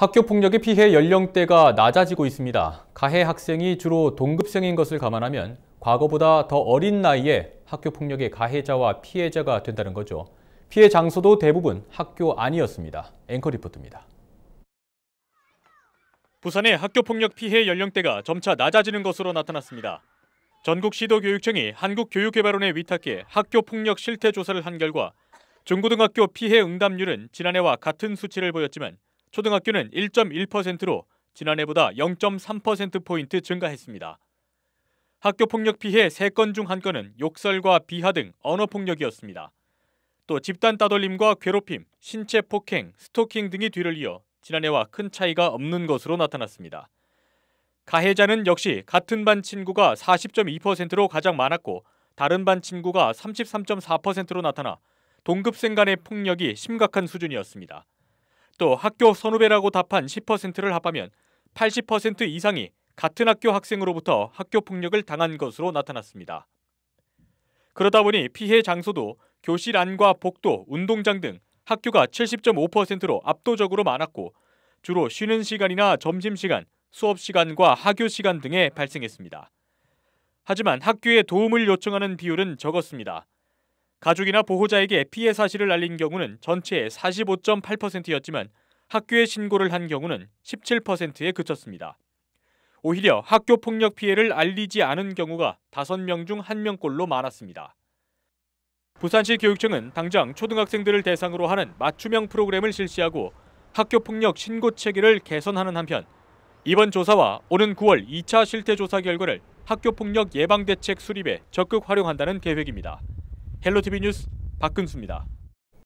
학교폭력의 피해 연령대가 낮아지고 있습니다. 가해 학생이 주로 동급생인 것을 감안하면 과거보다 더 어린 나이에 학교폭력의 가해자와 피해자가 된다는 거죠. 피해 장소도 대부분 학교 안이었습니다. 앵커 리포트입니다. 부산의 학교폭력 피해 연령대가 점차 낮아지는 것으로 나타났습니다. 전국시도교육청이 한국교육개발원에 위탁해 학교폭력 실태 조사를 한 결과 중고등학교 피해 응답률은 지난해와 같은 수치를 보였지만 초등학교는 1.1%로 지난해보다 0.3%포인트 증가했습니다. 학교폭력 피해 3건 중 1건은 욕설과 비하 등 언어폭력이었습니다. 또 집단 따돌림과 괴롭힘, 신체 폭행, 스토킹 등이 뒤를 이어 지난해와 큰 차이가 없는 것으로 나타났습니다. 가해자는 역시 같은 반 친구가 40.2%로 가장 많았고 다른 반 친구가 33.4%로 나타나 동급생 간의 폭력이 심각한 수준이었습니다. 또 학교 선후배라고 답한 10%를 합하면 80% 이상이 같은 학교 학생으로부터 학교폭력을 당한 것으로 나타났습니다. 그러다 보니 피해 장소도 교실 안과 복도, 운동장 등 학교가 70.5%로 압도적으로 많았고 주로 쉬는 시간이나 점심시간, 수업시간과 하교시간 등에 발생했습니다. 하지만 학교에 도움을 요청하는 비율은 적었습니다. 가족이나 보호자에게 피해 사실을 알린 경우는 전체의 45.8%였지만 학교에 신고를 한 경우는 17%에 그쳤습니다. 오히려 학교폭력 피해를 알리지 않은 경우가 5명 중 1명꼴로 많았습니다. 부산시 교육청은 당장 초등학생들을 대상으로 하는 맞춤형 프로그램을 실시하고 학교폭력 신고 체계를 개선하는 한편 이번 조사와 오는 9월 2차 실태조사 결과를 학교폭력 예방대책 수립에 적극 활용한다는 계획입니다. 헬로티비 뉴스 박근수입니다.